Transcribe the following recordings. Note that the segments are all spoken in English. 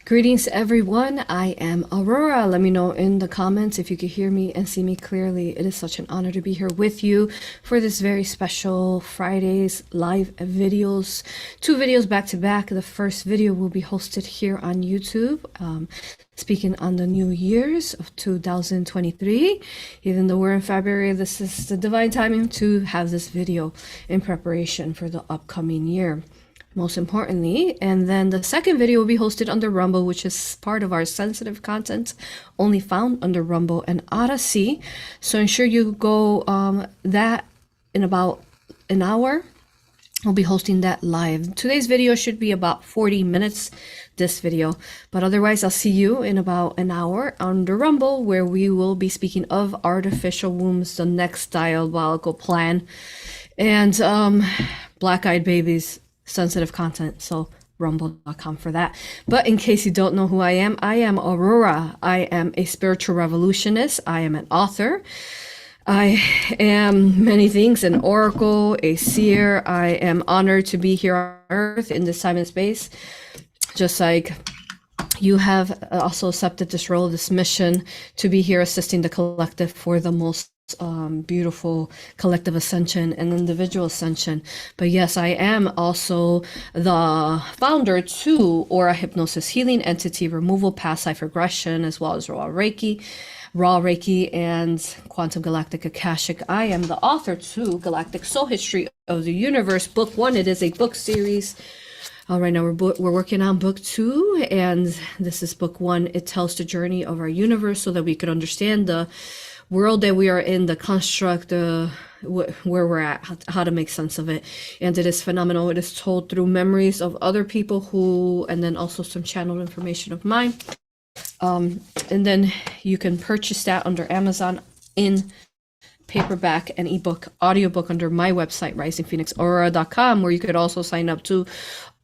Greetings, everyone. I am Aurora. Let me know in the comments if you can hear me and see me clearly. It is such an honor to be here with you for this very special Friday's live videos. Two videos back to back. The first video will be hosted here on YouTube, speaking on the New Year's of 2023. Even though we're in February, this is the divine timing to have this video in preparation for the upcoming year, most importantly. And then the second video will be hosted under Rumble, which is part of our sensitive content only found under Rumble and Odyssey. So ensure you go that in about an hour. I'll be hosting that live. Today's video should be about 40 minutes, this video, but otherwise I'll see you in about an hour under Rumble, where we will be speaking of artificial wombs, the next diabolical plan, and black-eyed babies, sensitive content. So rumble.com for that. But in case you don't know who I am AuroRa. I am a spiritual revolutionist. I am an author. I am many things: an oracle, a seer. I am honored to be here on earth in this time and space, just like you have also accepted this role, this mission, to be here assisting the collective for the most beautiful collective ascension and individual ascension. But yes, I am also the founder to A.U.R.A hypnosis healing, entity removal, past life regression, as well as raw Reiki, and quantum galactic Akashic. I am the author to Galactic Soul History of the Universe, book 1. It is a book series. Right now we're working on book 2, and this is book 1. It tells the journey of our universe so that we could understand the world that we are in, the construct, where we're at, how to make sense of it. And it is phenomenal. It is told through memories of other people and then also some channeled information of mine. And then you can purchase that under Amazon in paperback and ebook, audiobook under my website, risingphoenixaurora.com, where you could also sign up to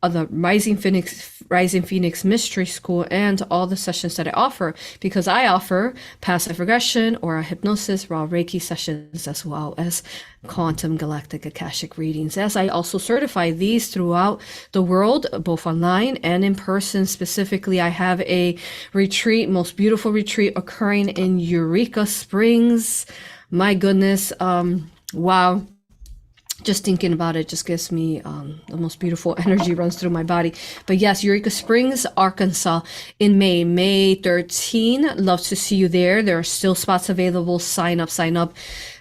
the Rising Phoenix Mystery School and all the sessions that I offer, because I offer past life regression, A.U.R.A hypnosis, raw Reiki sessions, as well as quantum galactic Akashic readings, as I also certify these throughout the world, both online and in person. Specifically, I have a retreat, most beautiful retreat, occurring in Eureka Springs. My goodness, wow. Just thinking about it just gives me the most beautiful energy runs through my body. But yes, Eureka Springs, Arkansas in May 13. Love to see you there. There are still spots available. Sign up.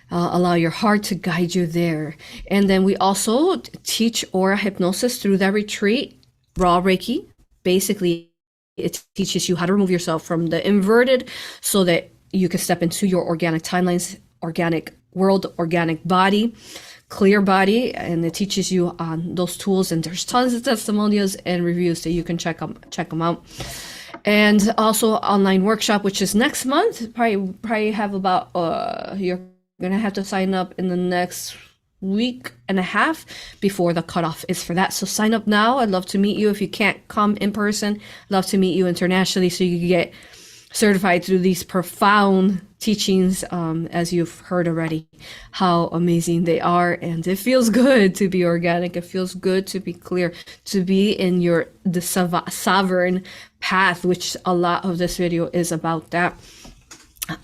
Allow your heart to guide you there. And then we also teach A.U.R.A hypnosis through that retreat, raw Reiki. Basically, it teaches you how to remove yourself from the inverted so that you can step into your organic timelines, organic world, organic body, clear body, and it teaches you on those tools. And there's tons of testimonials and reviews that you can check them out. And also online workshop, which is next month. Probably have about you're gonna have to sign up in the next week and a half before the cutoff is for that. So sign up now. I'd love to meet you. If you can't come in person, love to meet you internationally so you can get certified through these profound teachings, as you've heard already, how amazing they are. And it feels good to be organic. It feels good to be clear, to be in the sovereign path, which a lot of this video is about that.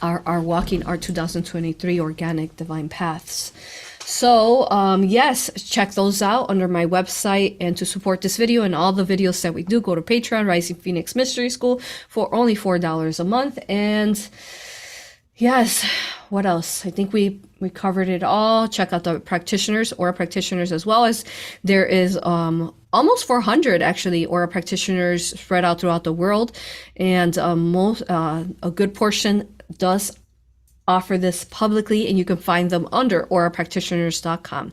Our walking our 2023 organic divine paths. So yes, check those out under my website. And to support this video and all the videos that we do, go to Patreon, Rising Phoenix Mystery School, for only $4 a month. And yes, what else? I think we covered it all. Check out the practitioners, A.U.R.A practitioners, as well as there is almost 400 actually A.U.R.A practitioners spread out throughout the world. And a good portion does offer this publicly, and you can find them under aurapractitioners.com.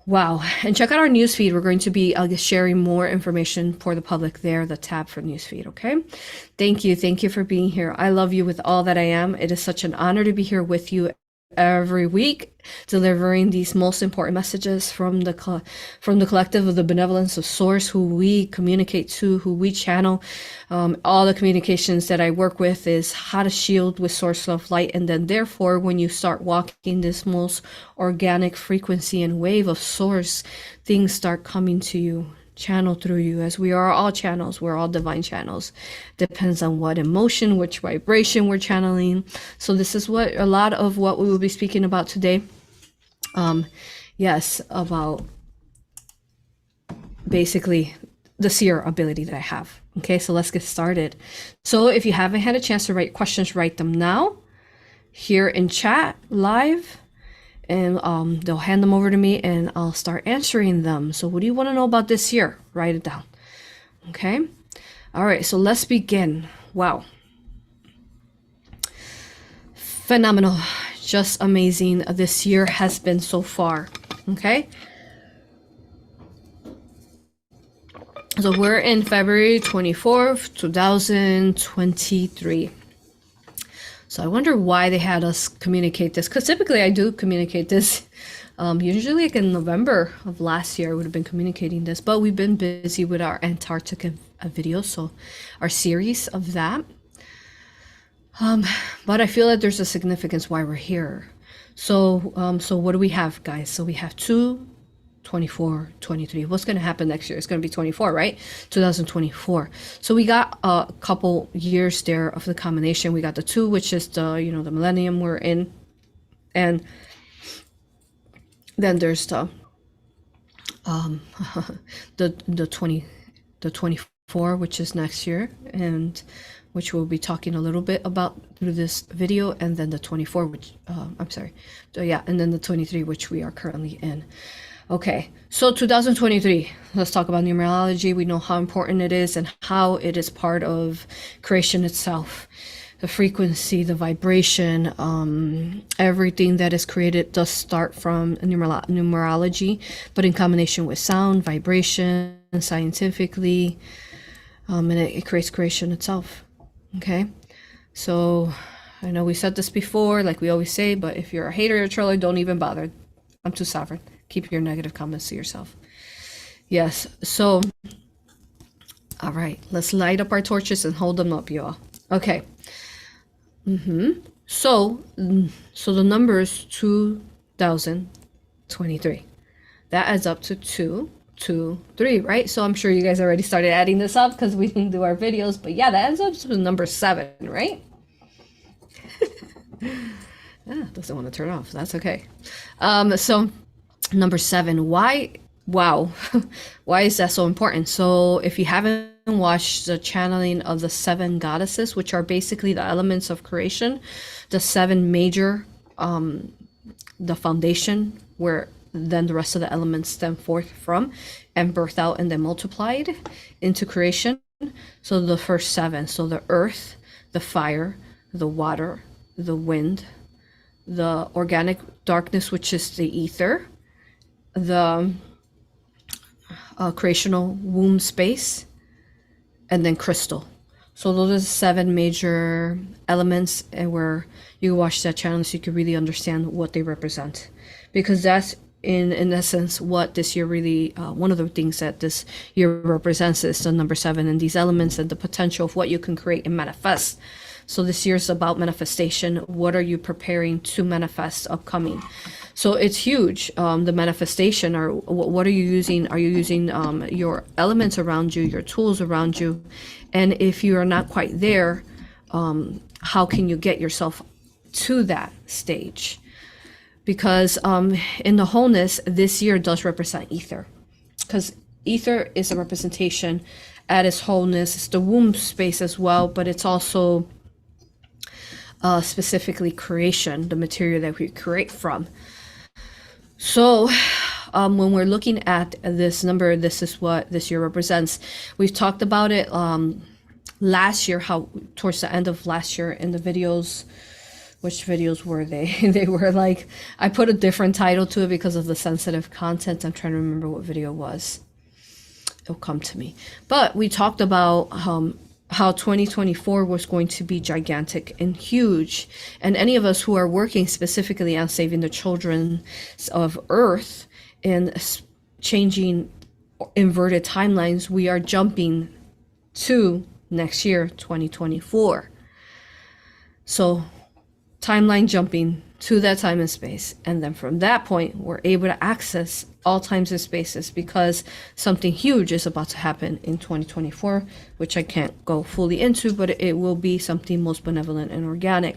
Wow. And check out our newsfeed. We're going to be sharing more information for the public there, the tab for newsfeed. Okay. Thank you. Thank you for being here. I love you with all that I am. It is such an honor to be here with you every week, delivering these most important messages from the collective of the benevolence of Source, who we communicate to, who we channel. All the communications that I work with is how to shield with Source of Light, and then therefore when you start walking this most organic frequency and wave of Source, things start coming to you channel through you, as we are all channels. We're all divine channels. Depends on what emotion, which vibration we're channeling. So this is what a lot of what we will be speaking about today. Yes, about basically the seer ability that I have. Okay, so let's get started. So if you haven't had a chance to write questions, write them now here in chat live, and they'll hand them over to me and I'll start answering them. So what do you want to know about this year? Write it down. Okay. All right, so let's begin. Wow. Phenomenal. Just amazing. This year has been so far. Okay. So we're in February 24th, 2023. So I wonder why they had us communicate this, because typically I do communicate this. Usually like in November of last year I would have been communicating this, but we've been busy with our Antarctica video, so our series of that. But I feel that there's a significance why we're here. So what do we have, guys? So we have 2, 24, 23. What's going to happen next year? It's going to be 24, right? 2024. So we got a couple years there of the combination. We got the 2, which is the, you know, the millennium we're in. And then there's the the 24, which is next year, and which we'll be talking a little bit about through this video, and then the 24, which I'm sorry. So yeah, and then the 23, which we are currently in. Okay, so 2023, let's talk about numerology. We know how important it is and how it is part of creation itself. The frequency, the vibration, everything that is created does start from numerology, but in combination with sound, vibration, scientifically, and it creates creation itself. Okay, so I know we said this before, like we always say, but if you're a hater or a troller, don't even bother. I'm too sovereign. Keep your negative comments to yourself. Yes, so, all right, let's light up our torches and hold them up, y'all. Okay. So the number is 2023. That adds up to 2, 2, 3, right? So I'm sure you guys already started adding this up because we didn't do our videos, but yeah, that adds up to the number 7, right? Doesn't want to turn off. That's okay. So number 7, why? Wow. Why is that so important? So if you haven't watched the channeling of the 7 goddesses, which are basically the elements of creation, the 7 major, the foundation where then the rest of the elements stem forth from and birth out and then multiplied into creation. So the first 7, so the earth, the fire, the water, the wind, the organic darkness, which is the ether, the creational womb space, and then crystal. So those are the 7 major elements, and where you watch that channel so you can really understand what they represent, because that's in essence what this year really one of the things that this year represents is the number 7 and these elements and the potential of what you can create and manifest. So this year is about manifestation. What are you preparing to manifest upcoming? So it's huge. The manifestation, or what are you using? Are you using your elements around you, your tools around you? And if you are not quite there, how can you get yourself to that stage? Because in the wholeness, this year does represent ether. Because ether is a representation at its wholeness. It's the womb space as well, but it's also specifically creation, the material that we create from. So when we're looking at this number, this is what this year represents. We've talked about it last year, how towards the end of last year in the videos. Which videos were they? They were like, I put a different title to it because of the sensitive content. I'm trying to remember what video it was. It'll come to me. But we talked about how 2024 was going to be gigantic and huge. And any of us who are working specifically on saving the children of Earth and changing inverted timelines, we are jumping to next year, 2024. So timeline jumping to that time and space. And then from that point, we're able to access all times and spaces because something huge is about to happen in 2024, which I can't go fully into, but it will be something most benevolent and organic.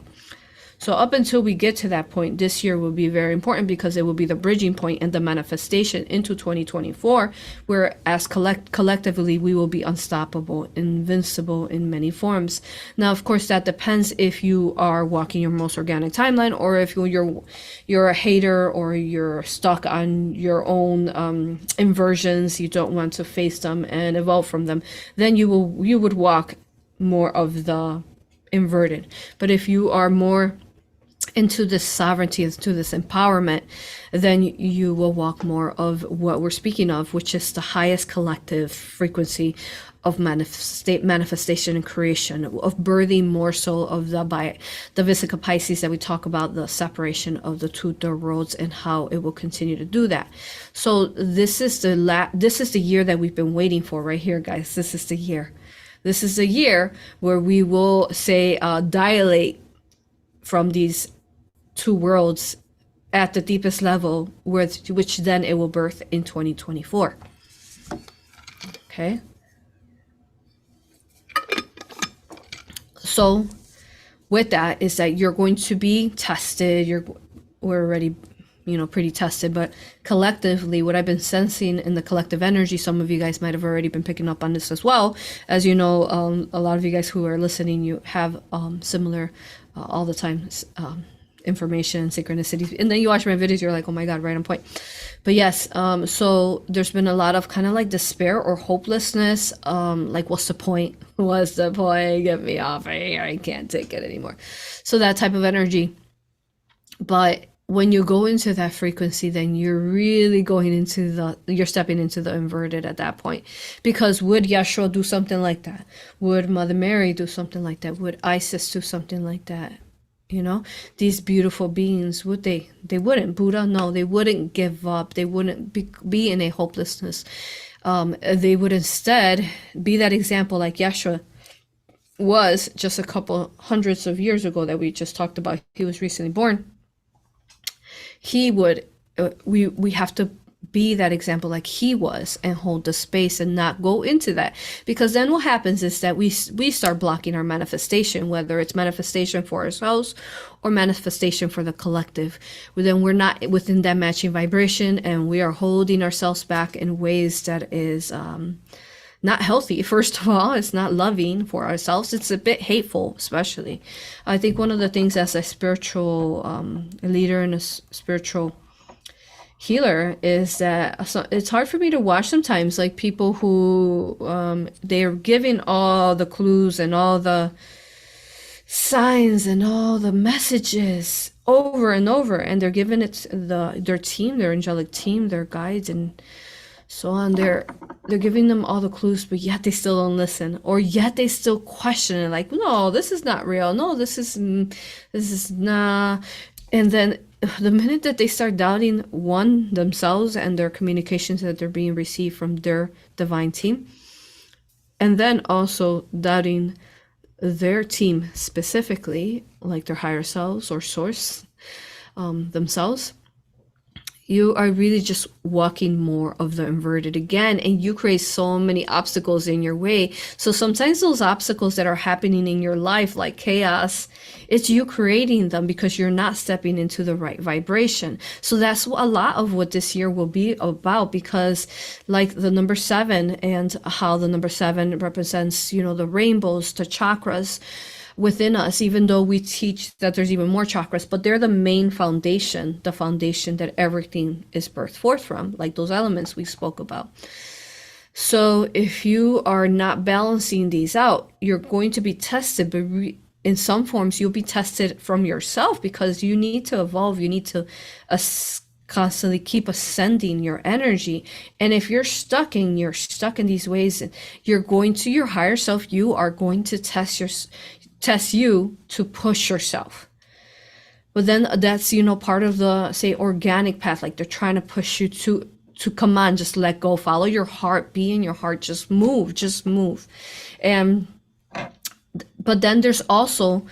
So up until we get to that point, this year will be very important because it will be the bridging point and the manifestation into 2024, where as collectively we will be unstoppable, invincible in many forms. Now, of course, that depends if you are walking your most organic timeline, or if you're a hater, or you're stuck on your own inversions, you don't want to face them and evolve from them. Then you would walk more of the inverted. But if you are more into this sovereignty, into this empowerment, then you will walk more of what we're speaking of, which is the highest collective frequency of manifestation and creation, of birthing more so of the Vesica Pisces that we talk about, the separation of the two third worlds, and how it will continue to do that. So this is the year that we've been waiting for right here, guys. This is the year. This is the year where we will say dilate from these two worlds at the deepest level, which then it will birth in 2024. Okay. So with that is that you're going to be tested. We're already, pretty tested, but collectively, what I've been sensing in the collective energy, some of you guys might have already been picking up on this as well. As you know, a lot of you guys who are listening, you have similar all the time information, synchronicities. And then you watch my videos, you're like, oh my God, right on point. But yes, so there's been a lot of kind of like despair or hopelessness. Like, what's the point? What's the point? Get me off of here. I can't take it anymore. So that type of energy. But when you go into that frequency, then you're really you're stepping into the inverted at that point. Because would Yeshua do something like that? Would Mother Mary do something like that? Would Isis do something like that? These beautiful beings, would they? They wouldn't. Buddha, no, they wouldn't give up. They wouldn't be in a hopelessness. They would instead be that example like Yeshua was just a couple hundreds of years ago that we just talked about. He was recently born. He would, we have to be that example like he was, and hold the space and not go into that, because then what happens is that we start blocking our manifestation, whether it's manifestation for ourselves or manifestation for the collective. Then we're not within that matching vibration, and we are holding ourselves back in ways that is not healthy. First of all, it's not loving for ourselves. It's a bit hateful, especially. I think one of the things as a spiritual leader and a spiritual healer is that it's hard for me to watch sometimes, like people who they're giving all the clues and all the signs and all the messages over and over, and they're giving it their team, their angelic team, their guides and so on. They're giving them all the clues, but yet they still don't listen, or yet they still question it, like, no, this is not real, no, this is nah. And then the minute that they start doubting themselves and their communications that they're being received from their divine team, and then also doubting their team specifically, like their higher selves or source themselves, you are really just walking more of the inverted again, and you create so many obstacles in your way. So sometimes those obstacles that are happening in your life, like chaos, it's you creating them because you're not stepping into the right vibration. So that's a lot of what this year will be about, because like the number 7 and how the number 7 represents, the rainbows, the chakras within us, even though we teach that there's even more chakras, but they're the main foundation, the foundation that everything is birthed forth from, like those elements we spoke about. So if you are not balancing these out, you're going to be tested, but in some forms you'll be tested from yourself, because you need to evolve, you need to constantly keep ascending your energy. And if you're stuck in these ways, you're going to your higher self, you are going to test you to push yourself. But then that's, part of the, say, organic path, like they're trying to push you to come on, just let go, follow your heart, be in your heart, just move. But then there's also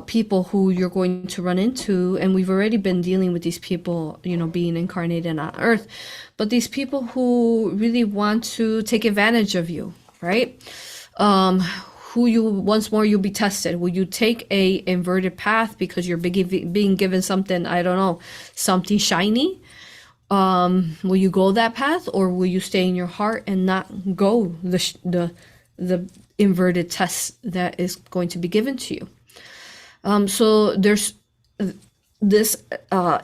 people who you're going to run into, and we've already been dealing with these people, you know, being incarnated on Earth, but these people who really want to take advantage of you, right? Who you, once more, you'll be tested. Will you take a inverted path because you're being given something, I don't know, something shiny? Will you go that path, or will you stay in your heart and not go the inverted test that is going to be given to you? So there's this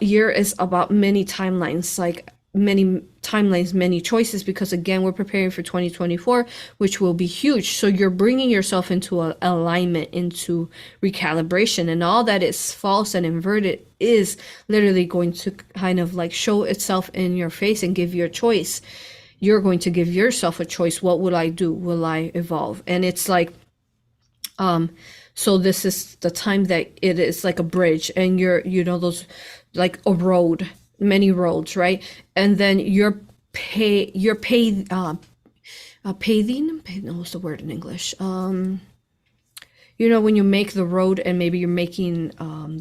year is about many timelines, like many timelines, many choices, because again, we're preparing for 2024, which will be huge. So you're bringing yourself into a alignment, into recalibration, and all that is false and inverted is literally going to kind of like show itself in your face and give you a choice. You're going to give yourself a choice. What will I do? Will I evolve? And it's like, so this is the time that it is like a bridge, and you're, you know, those, like a road, many roads, right? And then paving, what's the word in English? You know, when you make the road and maybe you're making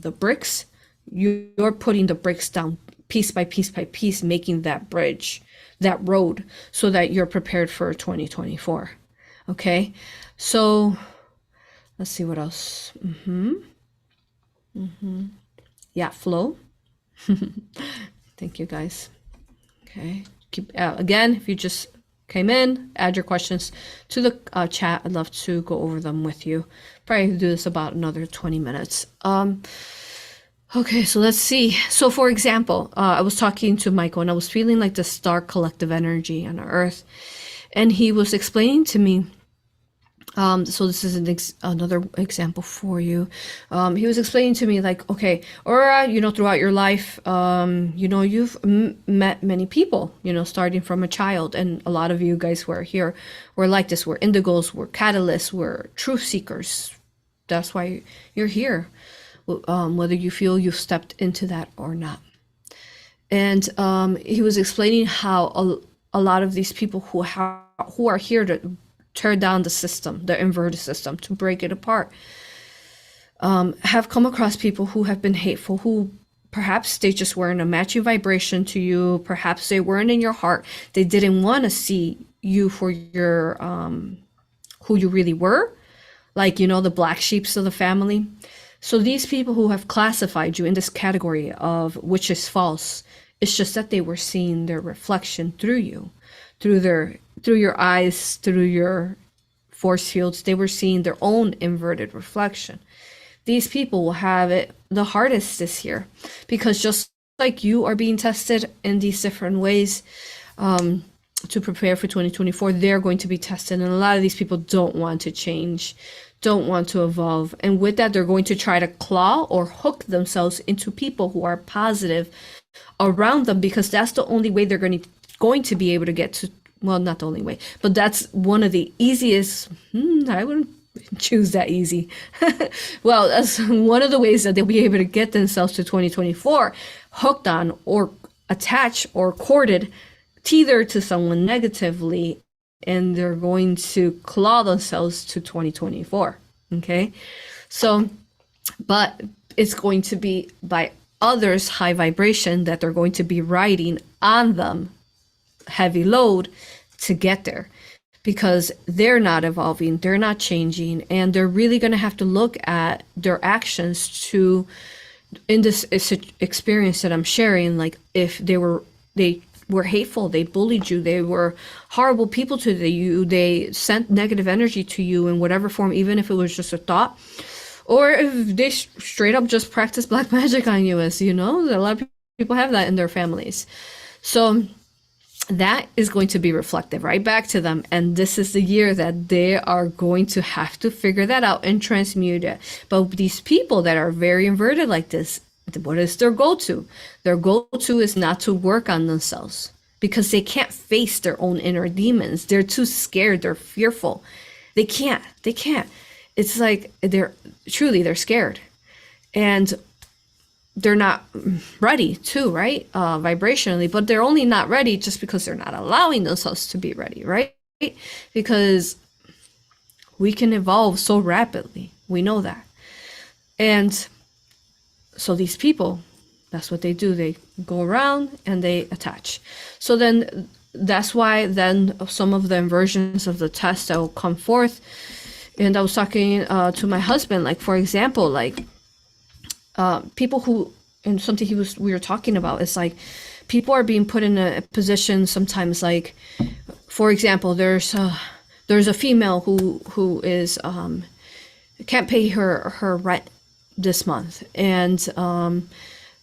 the bricks, you're putting the bricks down piece by piece by piece, making that bridge, that road, so that you're prepared for 2024. Okay, so let's see what else. Yeah, flow. Thank you, guys. Okay, keep again, if you just came in, add your questions to the chat. I'd love to go over them with you. Probably do this about another 20 minutes. Okay, so let's see. So for example, I was talking to Michael, and I was feeling like the star collective energy on Earth, and he was explaining to me, so this is another example for you. He was explaining to me, like, okay, Aura, you know, throughout your life, you know, you've met many people, you know, starting from a child, and a lot of you guys who are here were like this. We're indigos, we're catalysts, we're truth seekers. That's why you're here, whether you feel you've stepped into that or not. And he was explaining how a lot of these people who are here to tear down the system, the inverted system, to break it apart, have come across people who have been hateful, who perhaps they just weren't a matching vibration to you. Perhaps they weren't in your heart. They didn't want to see you for your who you really were, like, you know, the black sheeps of the family. So these people who have classified you in this category of which is false, it's just that they were seeing their reflection through you, through your eyes, through your force fields. They were seeing their own inverted reflection. These people will have it the hardest this year, because just like you are being tested in these different ways to prepare for 2024, they're going to be tested. And a lot of these people don't want to change, don't want to evolve. And with that, they're going to try to claw or hook themselves into people who are positive around them, because that's the only way they're going to be able to get to, well, not the only way, but that's one of the easiest, I wouldn't choose that easy. Well, that's one of the ways that they'll be able to get themselves to 2024 hooked on or attached or corded tethered to someone negatively, and they're going to claw themselves to 2024. Okay, so, but it's going to be by others' high vibration that they're going to be riding on them, heavy load, to get there, because they're not evolving, they're not changing, and they're really going to have to look at their actions to, in this experience that I'm sharing, like if they were hateful, they bullied you, they were horrible people to you, they sent negative energy to you in whatever form, even if it was just a thought, or if they straight up just practice black magic on you, as you know, a lot of people have that in their families. So that is going to be reflected right back to them. And this is the year that they are going to have to figure that out and transmute it. But these people that are very inverted like this, what is their go-to? Their go-to is not to work on themselves, because they can't face their own inner demons. They're too scared. They're fearful. They can't. It's like they're scared. And they're not ready too, right? Vibrationally, but they're only not ready just because they're not allowing themselves to be ready, right? Because we can evolve so rapidly. We know that. And so these people, that's what they do. They go around and they attach. So then that's why then some of the inversions of the test that will come forth. And I was talking to my husband, like, for example, like people who, and something we were talking about is like, people are being put in a position sometimes, like, for example, there's a female who is can't pay her rent this month, and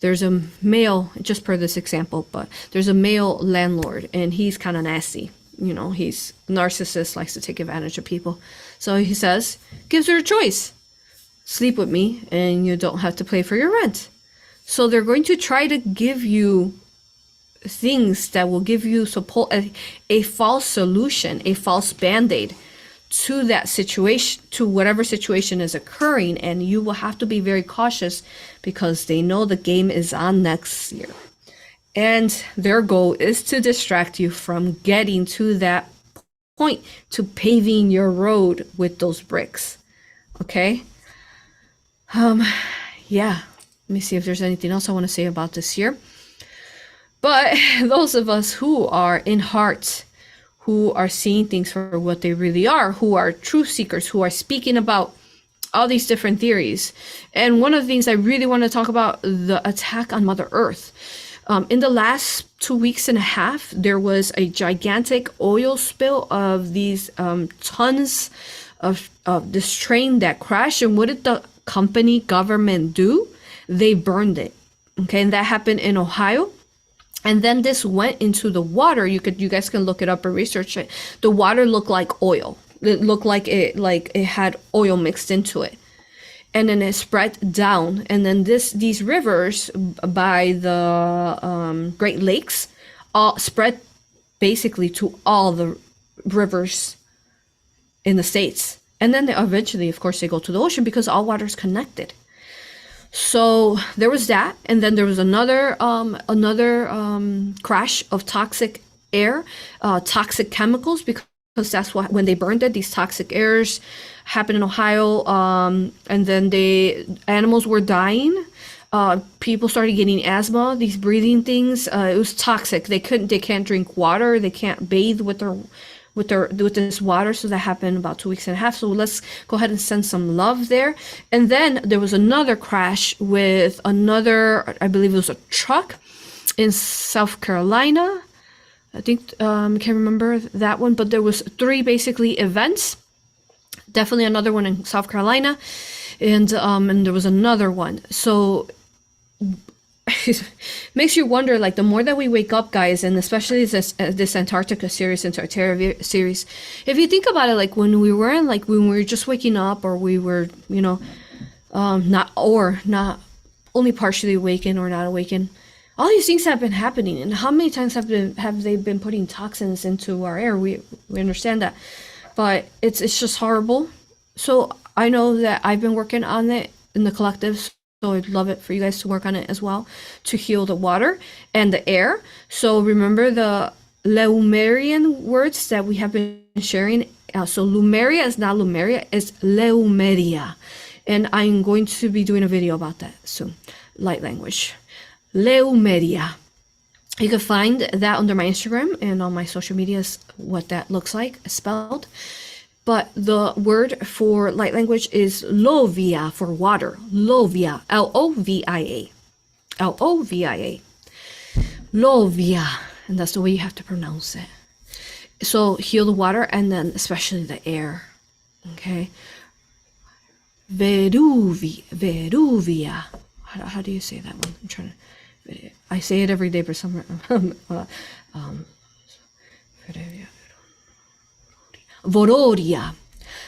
there's a male, just per this example, but there's a male landlord, and he's kind of nasty. You know, he's a narcissist, likes to take advantage of people. So he says, gives her a choice: sleep with me and you don't have to pay for your rent. So they're going to try to give you things that will give you support, a false solution, a false band-aid to that situation, to whatever situation is occurring. And you will have to be very cautious, because they know the game is on next year. And their goal is to distract you from getting to that point, to paving your road with those bricks. Okay? Yeah. Let me see if there's anything else I want to say about this year. But those of us who are in heart, who are seeing things for what they really are, who are truth seekers, who are speaking about all these different theories. And one of the things I really want to talk about, the attack on Mother Earth. In the last 2 weeks and a half, there was a gigantic oil spill of these tons of this train that crashed. And what did the government do? They burned it. Okay, and that happened in Ohio. And then this went into the water. You guys can look it up and research it. The water looked like oil. It looked like it had oil mixed into it. And then it spread down. And then these rivers by the Great Lakes all spread basically to all the rivers in the States. And then eventually, of course, they go to the ocean, because all water is connected. So there was that, and then there was another crash of toxic air, toxic chemicals, because that's what, when they burned it, these toxic airs happened in Ohio, and then animals were dying. People started getting asthma, these breathing things. It was toxic. They can't drink water. They can't bathe with this water. So that happened about 2 weeks and a half. So let's go ahead and send some love there. And then there was another crash with another, I believe it was a truck in South Carolina. I think, I can't remember that one, but there was 3 basically events. Definitely another one in South Carolina, and there was another one. So it makes you wonder, like, the more that we wake up, guys, and especially this Antarctica series, Antarctica series, if you think about it, like when we were just waking up, or we were, not only partially awakened or not awakened, all these things have been happening. And how many times have they been putting toxins into our air? We understand that, but it's just horrible. So I know that I've been working on it in the collective. So I'd love it for you guys to work on it as well, to heal the water and the air. So remember the Leumerian words that we have been sharing. So Lemuria is not Lemuria, it's Lemuria. And I'm going to be doing a video about that soon. Light language. Lemuria. You can find that under my Instagram and on my social medias, what that looks like, spelled. But the word for light language is Lovia, for water. Lovia. Lovia. Lovia. Lovia. And that's the way you have to pronounce it. So heal the water, and then especially the air. Okay. Veruvia. How do you say that one? I'm trying to. I say it every day for some. Vororia.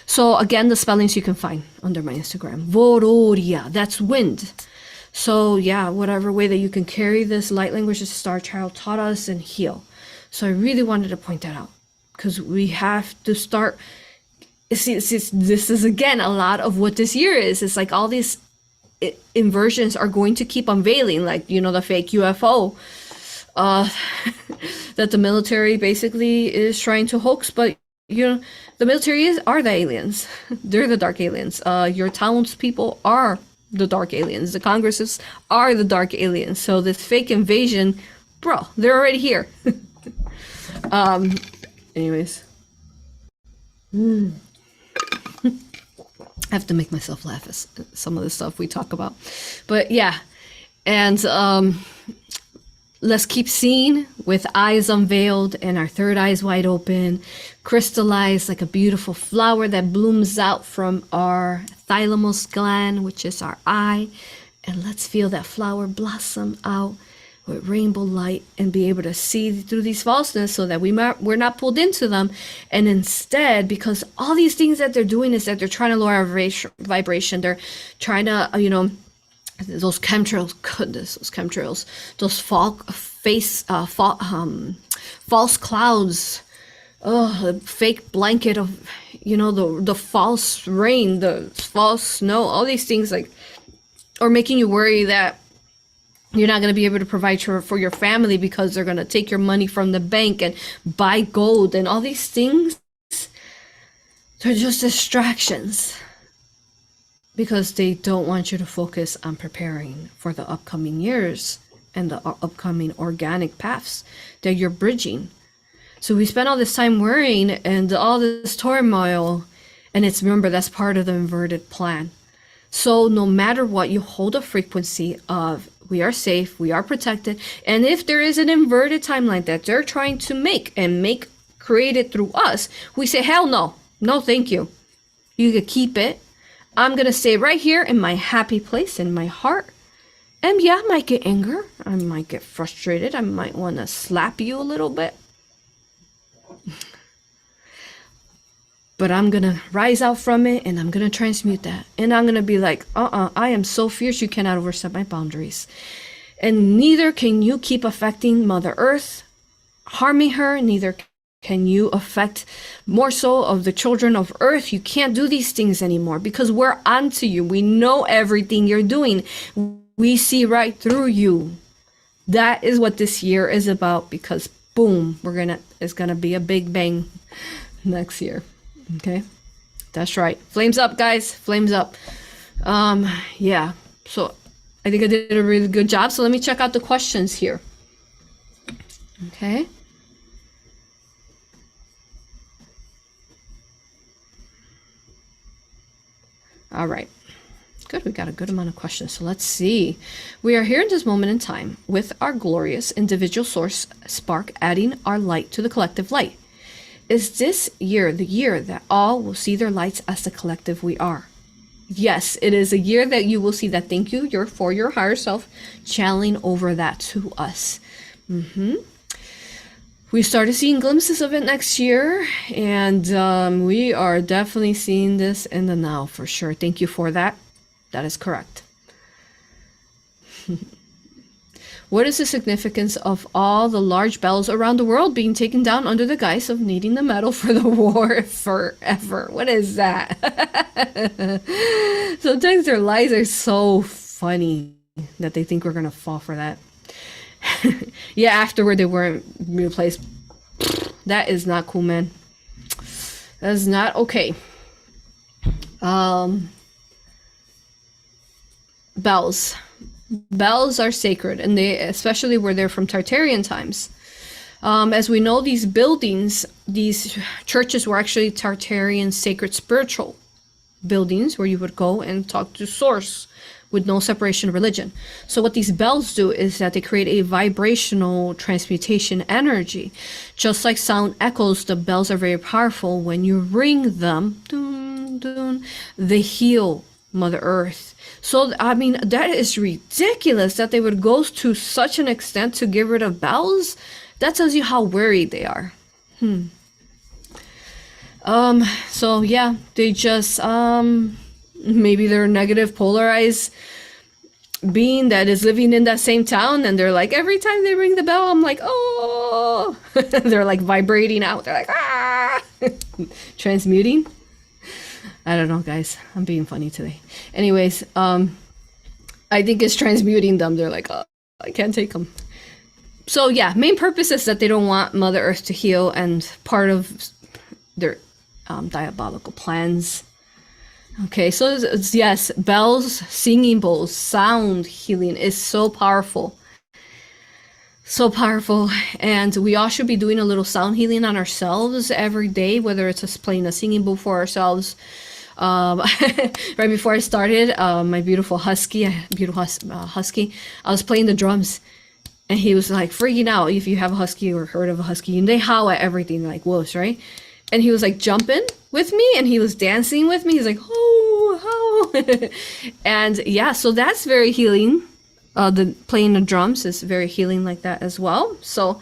So again, the spellings you can find under my Instagram. Vororia. That's wind. So yeah, whatever way that you can carry this light language that Star Child taught us and heal. So I really wanted to point that out, because we have to start. See, this is again a lot of what this year is. It's like all these inversions are going to keep unveiling, like, the fake UFO that the military basically is trying to hoax. But the military are the aliens. They're the dark aliens. Your townspeople are the dark aliens. The Congresses are the dark aliens. So this fake invasion, bro, they're already here. Anyways. I have to make myself laugh at some of the stuff we talk about. But yeah. And let's keep seeing with eyes unveiled and our third eyes wide open, crystallized like a beautiful flower that blooms out from our thalamus gland, which is our eye. And let's feel that flower blossom out with rainbow light and be able to see through these falseness so that we're not pulled into them. And instead, because all these things that they're doing is that they're trying to lower our vibration. They're trying to, those chemtrails, goodness, those chemtrails, those false clouds, the fake blanket of, the false rain, the false snow, all these things or making you worry that you're not going to be able to provide for your family because they're going to take your money from the bank and buy gold and all these things. They're just distractions because they don't want you to focus on preparing for the upcoming years and the upcoming organic paths that you're bridging. So we spend all this time worrying and all this turmoil, and remember, that's part of the inverted plan. So no matter what, you hold a frequency of we are safe, we are protected. And if there is an inverted timeline that they're trying to make created through us, we say, hell no. No, thank you. You can keep it. I'm going to stay right here in my happy place, in my heart. And yeah, I might get anger. I might get frustrated. I might want to slap you a little bit. But I'm going to rise out from it and I'm going to transmute that. And I'm going to be like, I am so fierce you cannot overstep my boundaries. And neither can you keep affecting Mother Earth, harming her. Neither can you affect more so of the children of Earth. You can't do these things anymore because we're onto you. We know everything you're doing. We see right through you. That is what this year is about because boom, it's going to be a big bang next year. Okay, that's right. Flames up, guys. Flames up. Yeah. So I think I did a really good job. So let me check out the questions here. Okay. All right. Good. We got a good amount of questions. So let's see. We are here in this moment in time with our glorious individual source spark, adding our light to the collective light. Is this year the year that all will see their lights as the collective we are? Yes, it is a year that you will see that. Thank you. You're for your higher self channeling over that to us. We started seeing glimpses of it next year, and we are definitely seeing this in the now for sure. Thank you for that. That is correct. What is the significance of all the large bells around the world being taken down under the guise of needing the metal for the war forever? What is that? Sometimes their lies are so funny that they think we're going to fall for that. Yeah, afterward they weren't replaced. That is not cool, man. That is not okay. Bells. Bells are sacred, and they especially were there from Tartarian times. As we know, these buildings, these churches were actually Tartarian sacred spiritual buildings where you would go and talk to source with no separation of religion. So what these bells do is that they create a vibrational transmutation energy. Just like sound echoes, the bells are very powerful. When you ring them, dun, dun, they heal Mother Earth. So, I mean, that is ridiculous that they would go to such an extent to get rid of bells. That tells you how worried they are. So yeah, they just, maybe they're negative polarized being that is living in that same town, and they're like, every time they ring the bell, I'm like, oh, they're like vibrating out. They're like, ah, transmuting. I don't know, guys. I'm being funny today. Anyways, I think it's transmuting them. They're like, oh, I can't take them. So yeah, main purpose is that they don't want Mother Earth to heal, and part of their diabolical plans Okay, so yes, bells, singing bowls, sound healing is so powerful. So powerful. And we all should be doing a little sound healing on ourselves every day, whether it's just playing a singing bowl for ourselves. Right before I started, my beautiful husky, husky, I was playing the drums, and he was like freaking out. If you have a husky or heard of a husky, and they howl at everything like wolves, right? And he was like jumping with me, and he was dancing with me. He's like, oh, oh. And yeah, so that's very healing. The playing the drums is very healing like that as well. So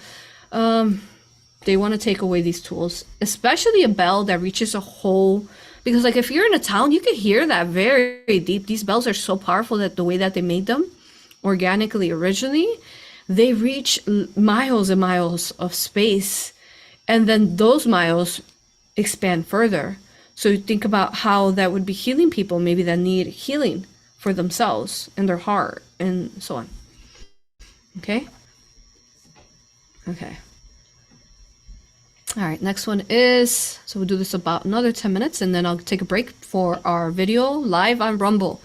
they want to take away these tools, especially a bell that reaches a whole, because like if you're in a town, you can hear that very deep. These bells are so powerful that the way that they made them organically originally, they reach miles and miles of space, and then those miles expand further. So you think about how that would be healing people maybe that need healing for themselves and their heart and so on. Okay? Okay. All right, next one is, so we'll do this about another 10 minutes, and then I'll take a break for our video live on Rumble.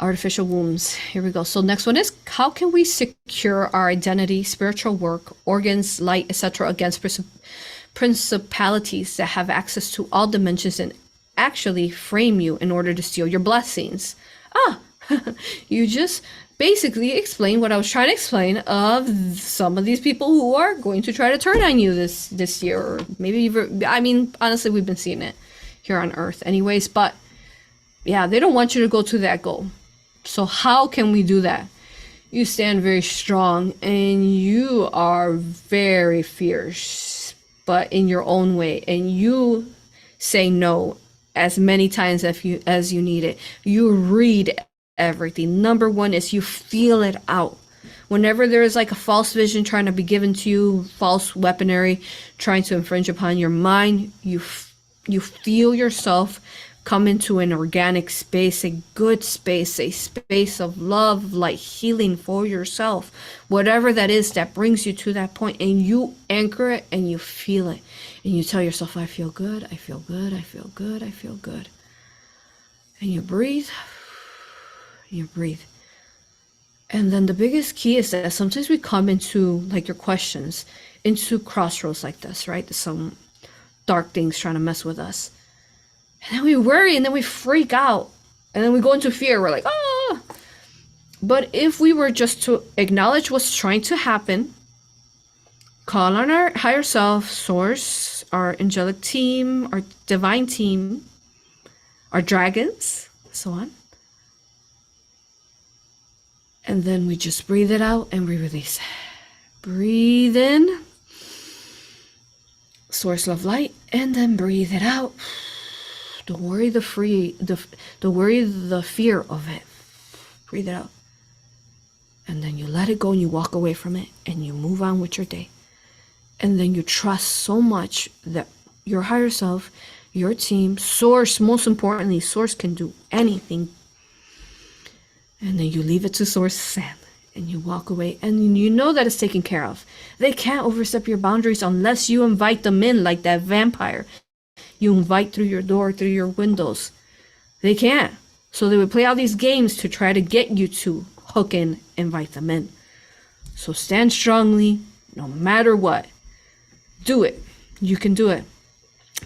Artificial wombs. Here we go. So next one is, how can we secure our identity, spiritual work, organs, light, etc. against principalities that have access to all dimensions and actually frame you in order to steal your blessings? You just basically explain what I was trying to explain of some of these people who are going to try to turn on you this year, or maybe even, I mean, honestly, we've been seeing it here on Earth anyways, but yeah, they don't want you to go to that goal. So how can we do that? You stand very strong and you are very fierce, but in your own way, and you say no as many times as you need it. You read everything. Number one is you feel it out. Whenever there is like a false vision trying to be given to you, false weaponry trying to infringe upon your mind, you feel yourself come into an organic space, a good space, a space of love, light, healing for yourself, whatever that is that brings you to that point, and you anchor it and you feel it, and you tell yourself, I feel good, I feel good, I feel good, I feel good, and you breathe. And then the biggest key is that sometimes we come into, like your questions, into crossroads like this, right? Some dark things trying to mess with us. And then we worry, and then we freak out, and then we go into fear. We're like, ah. But if we were just to acknowledge what's trying to happen, call on our higher self, source, our angelic team, our divine team, our dragons, so on. And then we just breathe it out and we release. Breathe in, source, love, light, and then breathe it out. Don't worry the fear of it. Breathe it out. And then you let it go and you walk away from it and you move on with your day. And then you trust so much that your higher self, your team, source, most importantly, source can do anything. And then you leave it to source and you walk away and you know that it's taken care of. They can't overstep your boundaries unless you invite them in like that vampire. You invite through your door, through your windows. They can't. So they would play all these games to try to get you to hook in, invite them in. So stand strongly, no matter what. Do it. You can do it.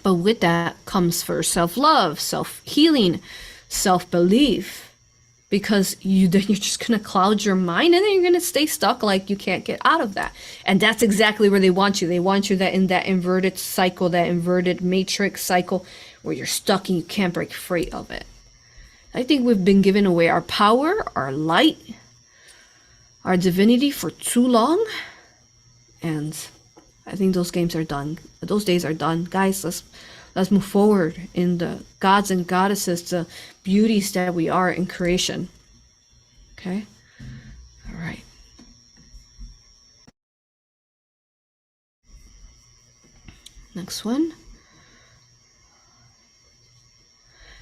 But with that comes first self-love, self-healing, self-belief. Because then you're just going to cloud your mind, and then you're going to stay stuck like you can't get out of that. And that's exactly where they want you. They want you that in that inverted cycle, that inverted matrix cycle where you're stuck and you can't break free of it. I think we've been giving away our power, our light, our divinity for too long. And I think those games are done. Those days are done. Guys, let's move forward in the gods and goddesses, the beauties that we are in creation. Okay? All right. Next one.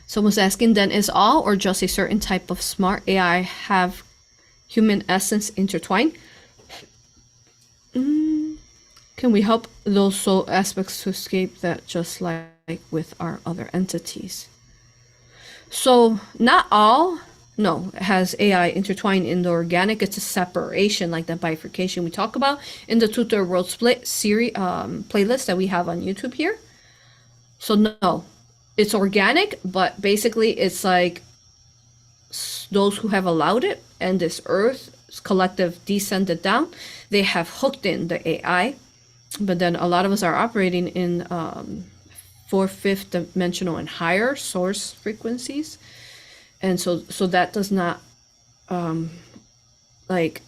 Someone's asking, then is all or just a certain type of smart AI have human essence intertwined? Can we help those soul aspects to escape that just like with our other entities? So not all, no, has AI intertwined in the organic. It's a separation, like that bifurcation we talk about in the two-third world split series playlist that we have on YouTube here. So no, it's organic, but basically it's like those who have allowed it and this earth's collective descended down, they have hooked in the AI. But then a lot of us are operating in fourth, fifth dimensional and higher source frequencies. And so that does not like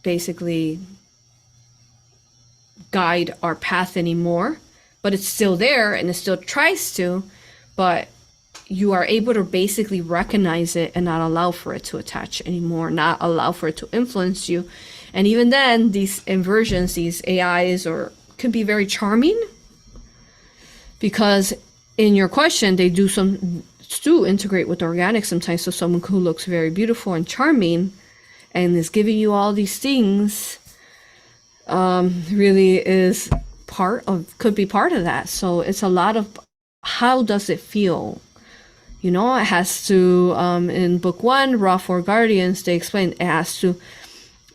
basically guide our path anymore, but it's still there and it still tries to, but you are able to basically recognize it and not allow for it to attach anymore, not allow for it to influence you. And even then, these inversions, these AIs, or can be very charming, because in your question, they do integrate with organic sometimes. So someone who looks very beautiful and charming and is giving you all these things really is could be part of that. So it's a lot of how does it feel? You know, it has to, in book 1, Raw for Guardians, they explain it has to,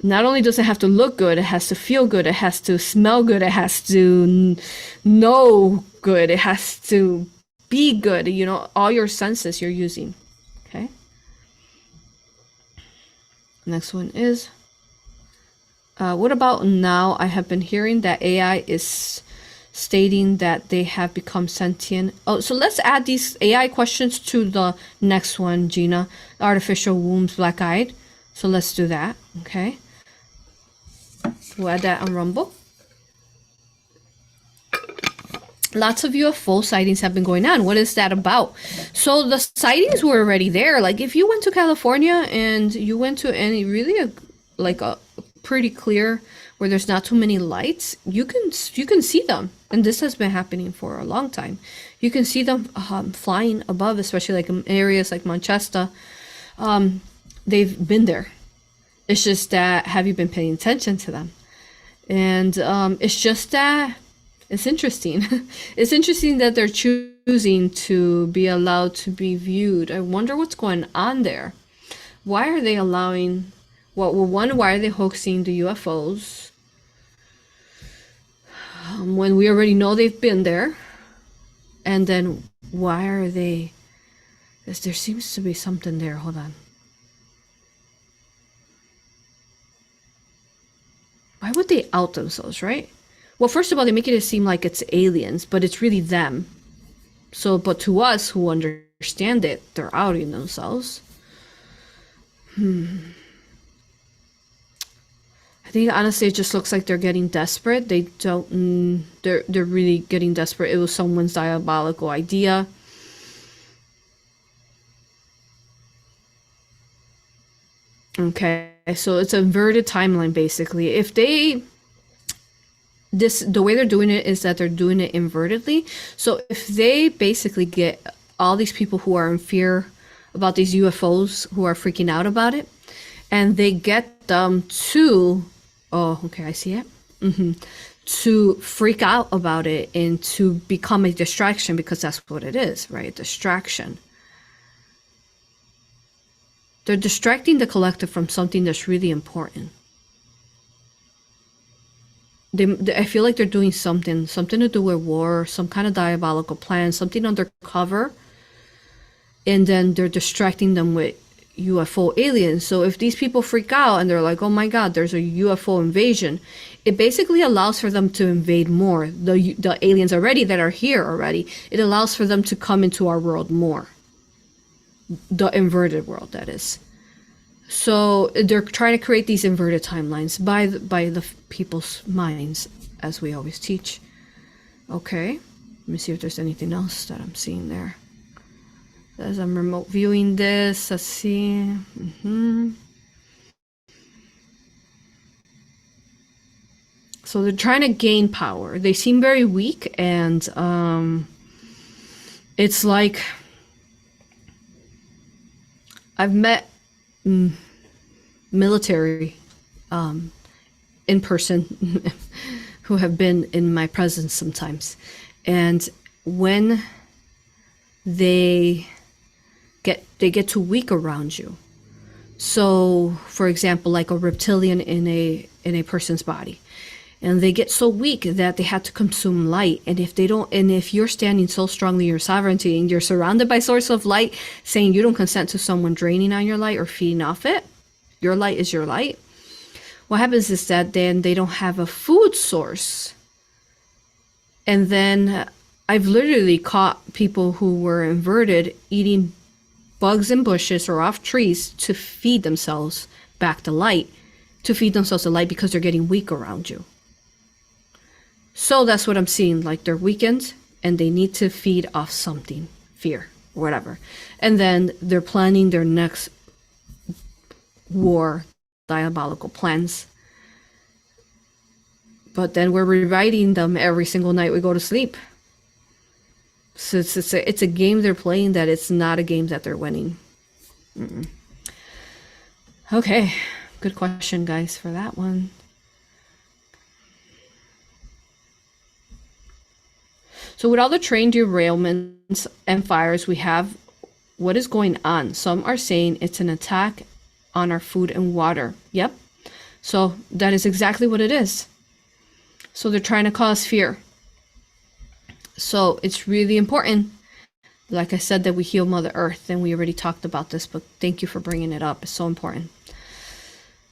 not only does it have to look good, it has to feel good, it has to smell good, it has to know good, it has to be good, you know, all your senses you're using. Okay. Next one is, what about now? I have been hearing that AI is stating that they have become sentient. Oh, so let's add these AI questions to the next one, Gina. Artificial wombs, black-eyed. So let's do that, okay? We'll add that on Rumble. Lots of UFO sightings have been going on. What is that about? So the sightings were already there. Like if you went to California and you went to any really a pretty clear where there's not too many lights, you can see them. And this has been happening for a long time. You can see them flying above, especially like in areas like Manchester. They've been there. It's just that, have you been paying attention to them? And it's just that it's interesting. It's interesting that they're choosing to be allowed to be viewed. I wonder what's going on there. Why are they allowing, well, one, why are they hoaxing the UFOs? When we already know they've been there. And then why are they, there seems to be something there, hold on. Why would they out themselves, right? Well, first of all, they make it seem like it's aliens, but it's really them. So, but to us who understand it, they're outing themselves. I think honestly, it just looks like they're getting desperate. They don't. They're really getting desperate. It was someone's diabolical idea. Okay, so it's a inverted timeline basically. If they, the way they're doing it is that they're doing it invertedly. So if they basically get all these people who are in fear about these UFOs, who are freaking out about it, and they get them to, oh, okay, I see it. To freak out about it and to become a distraction, because that's what it is, right? Distraction. They're distracting the collective from something that's really important. I feel like they're doing something to do with war, some kind of diabolical plan, something undercover, and then they're distracting them with UFO aliens. So if these people freak out and they're like, oh my God, there's a UFO invasion, it basically allows for them to invade more. The aliens already that are here already, it allows for them to come into our world more. The inverted world, that is. So they're trying to create these inverted timelines by the people's minds, as we always teach. Okay, let me see if there's anything else that I'm seeing there. As I'm remote viewing this, let's see. So they're trying to gain power. They seem very weak, and it's like, I've met military in person who have been in my presence sometimes, and when they get too weak around you. So, for example, like a reptilian in a person's body, and they get so weak that they have to consume light. And if you're standing so strongly in your sovereignty and you're surrounded by source of light, saying you don't consent to someone draining on your light or feeding off it, your light is your light. What happens is that then they don't have a food source. And then I've literally caught people who were inverted eating bugs in bushes or off trees to feed themselves back to light, because they're getting weak around you. So that's what I'm seeing, like they're weakened and they need to feed off something, fear, or whatever. And then they're planning their next war, diabolical plans. But then we're rewriting them every single night we go to sleep. So it's a game they're playing that it's not a game that they're winning. Okay, good question, guys, for that one. So with all the train derailments and fires we have, what is going on? Some are saying it's an attack on our food and water. Yep. So that is exactly what it is. So they're trying to cause fear. So it's really important, like I said, that we heal Mother Earth, and we already talked about this, but thank you for bringing it up. It's so important.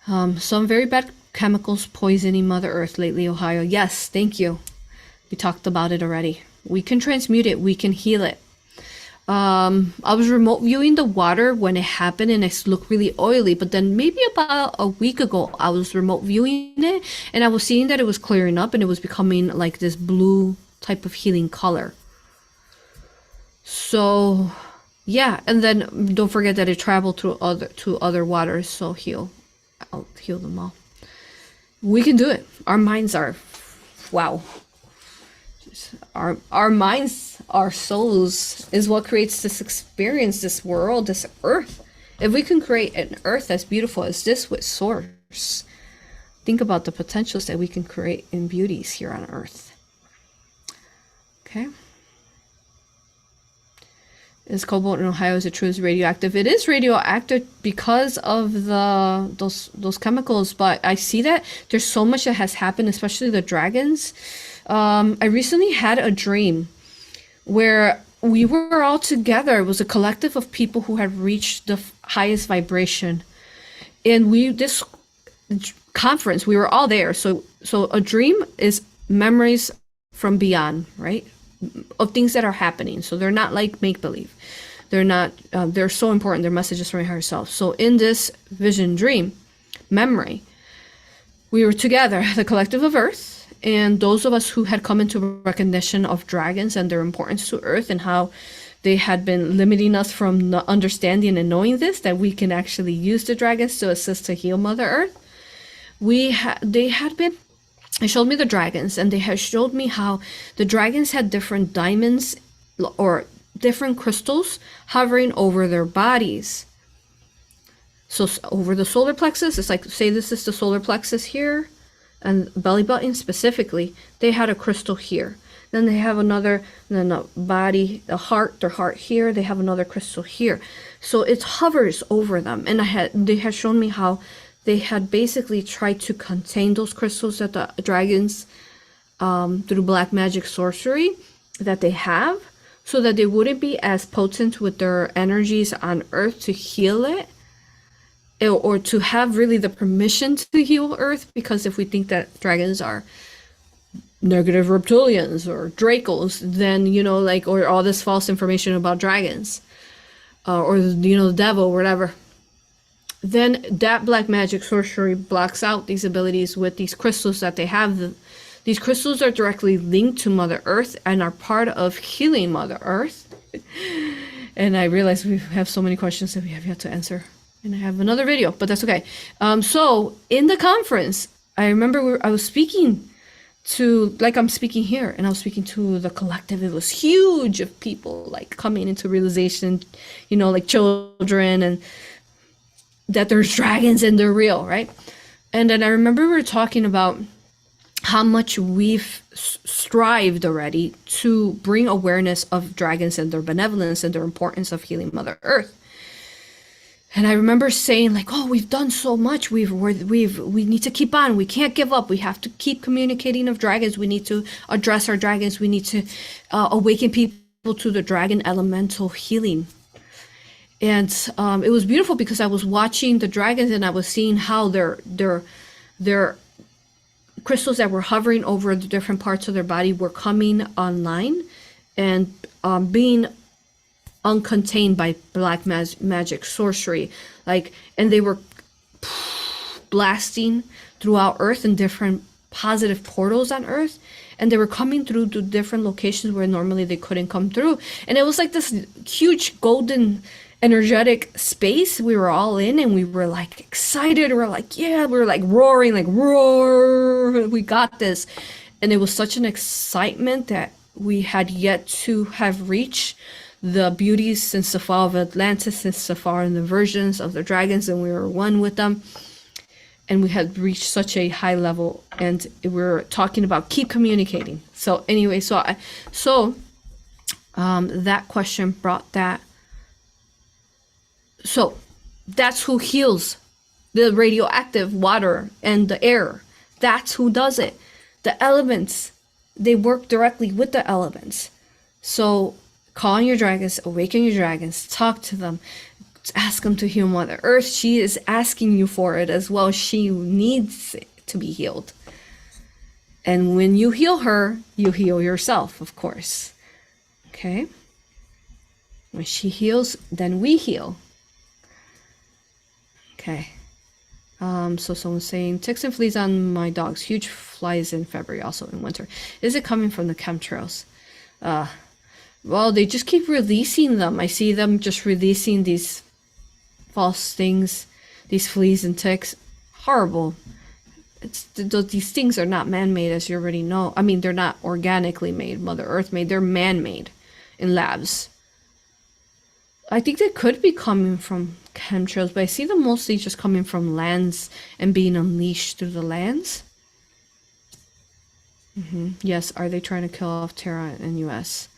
Some very bad chemicals poisoning Mother Earth lately, Ohio. Yes, thank you. We talked about it already. We can transmute it. We can heal it. I was remote viewing the water when it happened, and it looked really oily. But then maybe about a week ago, I was remote viewing it, and I was seeing that it was clearing up, and it was becoming like this blue type of healing color. So yeah, and then don't forget that it traveled to other waters. So I'll heal them all. We can do it. Our minds are, wow. Our minds, our souls is what creates this experience, this world, this earth. If we can create an earth as beautiful as this with source, think about the potentials that we can create in beauties here on earth. Okay. Is cobalt in Ohio, is it true, is radioactive? It is radioactive because of those chemicals, but I see that there's so much that has happened, especially the dragons. I recently had a dream where we were all together. It was a collective of people who had reached the highest vibration. And this conference, we were all there. So a dream is memories from beyond, right? Of things that are happening. So they're not like make-believe. They're so important. They're messages from your higher self. So in this vision dream memory, we were together, the collective of Earth, and those of us who had come into recognition of dragons and their importance to Earth and how they had been limiting us from understanding and knowing this, that we can actually use the dragons to assist to heal Mother Earth. They showed me the dragons, and they had showed me how the dragons had different diamonds or different crystals hovering over their bodies. So over the solar plexus, it's like, say this is the solar plexus here, and belly button specifically, they had a crystal here. Then they have another, then the body, their heart here, they have another crystal here. So it hovers over them. And they had shown me how they had basically tried to contain those crystals that the dragons, through black magic sorcery, that they have, so that they wouldn't be as potent with their energies on Earth to heal it, or to have really the permission to heal Earth. Because if we think that dragons are negative reptilians or Dracos, then, or all this false information about dragons, or, the devil, or whatever, then that black magic sorcery blocks out these abilities with these crystals that they have. These crystals are directly linked to Mother Earth and are part of healing Mother Earth. And I realize we have so many questions that we have yet to answer. And I have another video, but that's okay. So in the conference, I remember I was speaking to, like I'm speaking here, and I was speaking to the collective. It was huge of people like coming into realization, like children, and that there's dragons and they're real, right? And then I remember we were talking about how much we've strived already to bring awareness of dragons and their benevolence and their importance of healing Mother Earth. And I remember saying like, oh, we've done so much. We need to keep on. We can't give up. We have to keep communicating of dragons. We need to address our dragons. We need to awaken people to the dragon elemental healing. And it was beautiful because I was watching the dragons and I was seeing how their crystals that were hovering over the different parts of their body were coming online and being uncontained by black magic sorcery, like, and they were blasting throughout Earth in different positive portals on Earth, and they were coming through to different locations where normally they couldn't come through. And it was like this huge golden energetic space we were all in, and we were like excited. We were like, yeah, we were like roaring, like roar, we got this. And it was such an excitement that we had yet to have reached the beauties since the fall of Atlantis, since the fall and the versions of the dragons, and we were one with them. And we had reached such a high level, and we were talking about keep communicating. So anyway, so that question brought that. So that's who heals the radioactive water and the air. That's who does it. The elements, they work directly with the elements. So call on your dragons, awaken your dragons, talk to them, ask them to heal Mother Earth. She is asking you for it as well. She needs it to be healed. And when you heal her, you heal yourself, of course. Okay? When she heals, then we heal. Okay. So someone's saying, ticks and fleas on my dogs. Huge flies in February, also in winter. Is it coming from the chemtrails? Well, they just keep releasing them. I see them just releasing these false things, these fleas and ticks. Horrible. These things are not man-made, as you already know. I mean, they're not organically made, Mother Earth made. They're man-made in labs. I think they could be coming from chemtrails, but I see them mostly just coming from lands and being unleashed through the lands. Yes, are they trying to kill off Terra and US?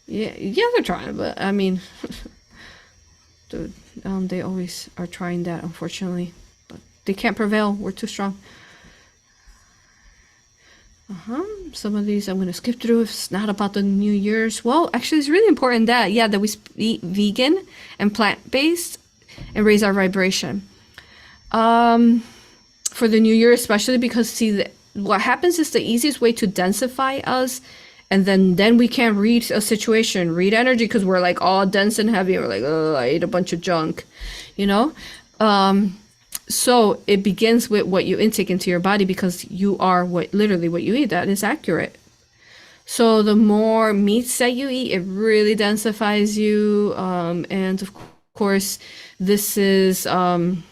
Yeah, they're trying, but I mean, dude, they always are trying that, unfortunately, but they can't prevail. We're too strong. Some of these I'm going to skip through if it's not about the New Year's. Well, actually, it's really important that we eat vegan and plant-based and raise our vibration. For the New Year, especially because, see, what happens is the easiest way to densify us, and then we can't read a situation, read energy, because we're like all dense and heavy. We're like, oh, I ate a bunch of junk, you know? So it begins with what you intake into your body, because you are literally what you eat. That is accurate. So the more meats that you eat, it really densifies you. And of course, this is in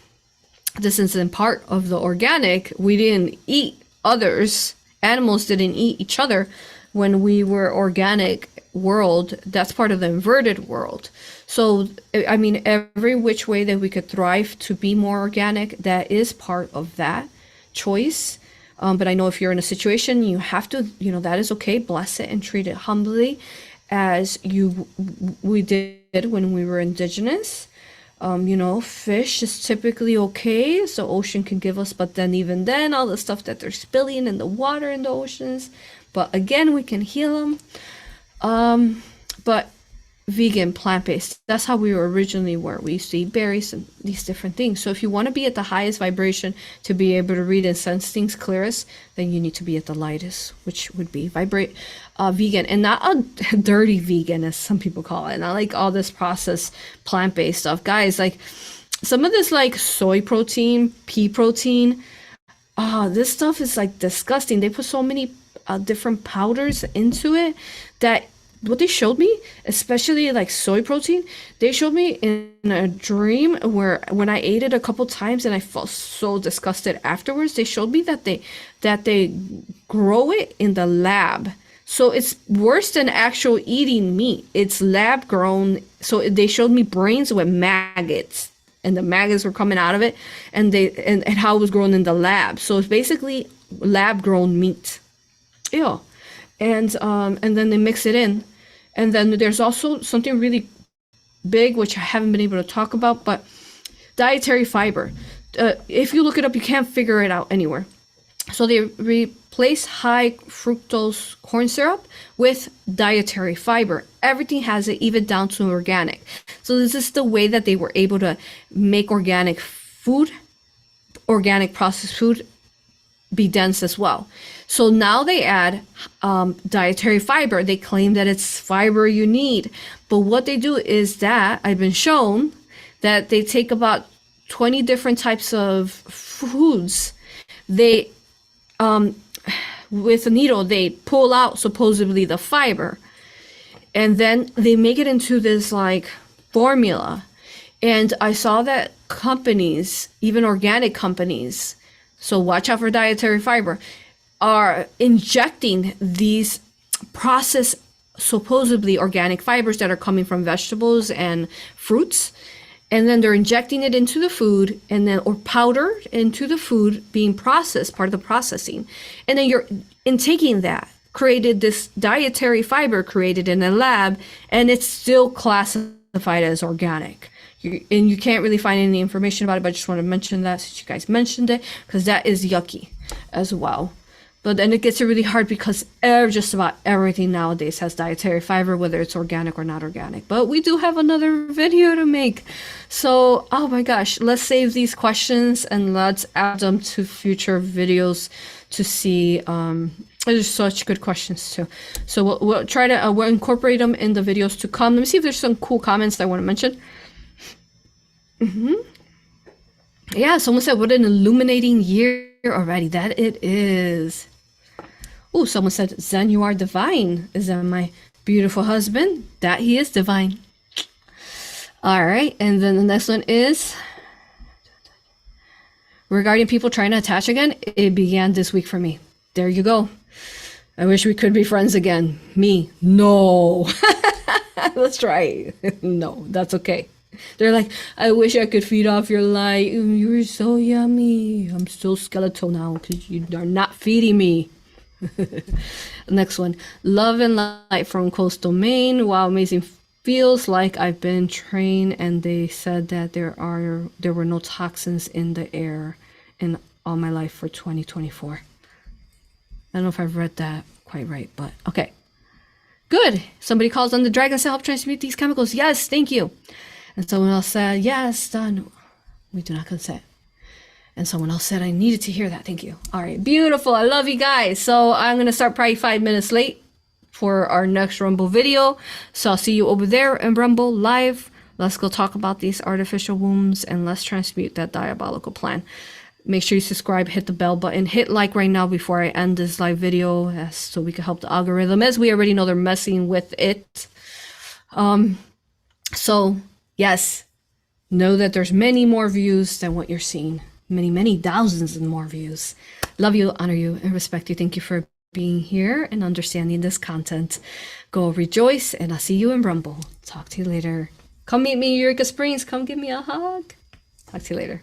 part of the organic. We didn't eat others. Animals didn't eat each other when we were organic world. That's part of the inverted world. So, I mean, every which way that we could thrive to be more organic, that is part of that choice. But I know if you're in a situation, you have to, that is okay. Bless it and treat it humbly, as we did when we were indigenous. Fish is typically okay, so ocean can give us, but then even then, all the stuff that they're spilling in the water in the oceans. But again, we can heal them. But vegan, plant-based, that's how we originally were. We used to eat berries and these different things. So if you want to be at the highest vibration to be able to read and sense things clearest, then you need to be at the lightest, which would be vegan, and not a dirty vegan, as some people call it. Not like all this processed plant-based stuff. Guys, like some of this like soy protein, pea protein, this stuff is like disgusting. They put so many different powders into it that what they showed me, especially like soy protein, they showed me in a dream where when I ate it a couple times and I felt so disgusted afterwards, they showed me that they grow it in the lab. So it's worse than actual eating meat. It's lab grown. So they showed me brains with maggots, and the maggots were coming out of it, and how it was grown in the lab. So it's basically lab grown meat. Ew. And then they mix it in. And then there's also something really big, which I haven't been able to talk about, but dietary fiber. If you look it up, you can't figure it out anywhere. So they replace high fructose corn syrup with dietary fiber. Everything has it, even down to organic. So this is the way that they were able to make organic food, organic processed food, be dense as well. So now they add dietary fiber. They claim that it's fiber you need. But what they do is that I've been shown that they take about 20 different types of foods. They, with a needle, they pull out supposedly the fiber. And then they make it into this like formula. And I saw that companies, even organic companies, so watch out for dietary fiber, are injecting these processed, supposedly organic fibers that are coming from vegetables and fruits. And then they're injecting it into the food, and then, or powder into the food being processed, part of the processing. And then you're intaking that, created this dietary fiber created in a lab, and it's still classified as organic. And you can't really find any information about it, but I just want to mention that since you guys mentioned it, because that is yucky as well. But then it gets really hard because just about everything nowadays has dietary fiber, whether it's organic or not organic. But we do have another video to make. So, oh my gosh, let's save these questions and let's add them to future videos to see. There's such good questions too. So we'll try to we'll incorporate them in the videos to come. Let me see if there's some cool comments that I want to mention. Yeah, someone said, what an illuminating year already. That it is. Oh, someone said, Zen, you are divine. Is that my beautiful husband? That he is divine. All right, and then the next one is, regarding people trying to attach again, it began this week for me. There you go. I wish we could be friends again. Me, no. Let's try. No, that's okay. They're like, I wish I could feed off your light. You were so yummy. I'm still skeletal now because you are not feeding me. Next one. Love and light from Coastal Maine. Wow, amazing. Feels like I've been trained, and they said that there were no toxins in the air in all my life for 2024. I don't know if I've read that quite right, but okay. Good. Somebody calls on the dragons to help transmute these chemicals. Yes, thank you. And someone else said, yes, done. We do not consent. And someone else said, I needed to hear that. Thank you. All right. Beautiful. I love you guys. So I'm going to start probably 5 minutes late for our next Rumble video. So I'll see you over there in Rumble live. Let's go talk about these artificial wombs and let's transmute that diabolical plan. Make sure you subscribe, hit the bell button, hit like right now before I end this live video so we can help the algorithm, as we already know they're messing with it. So yes, know that there's many more views than what you're seeing. Many, many thousands and more views. Love you, honor you, and respect you. Thank you for being here and understanding this content. Go rejoice, and I'll see you in Rumble. Talk to you later. Come meet me in Eureka Springs. Come give me a hug. Talk to you later.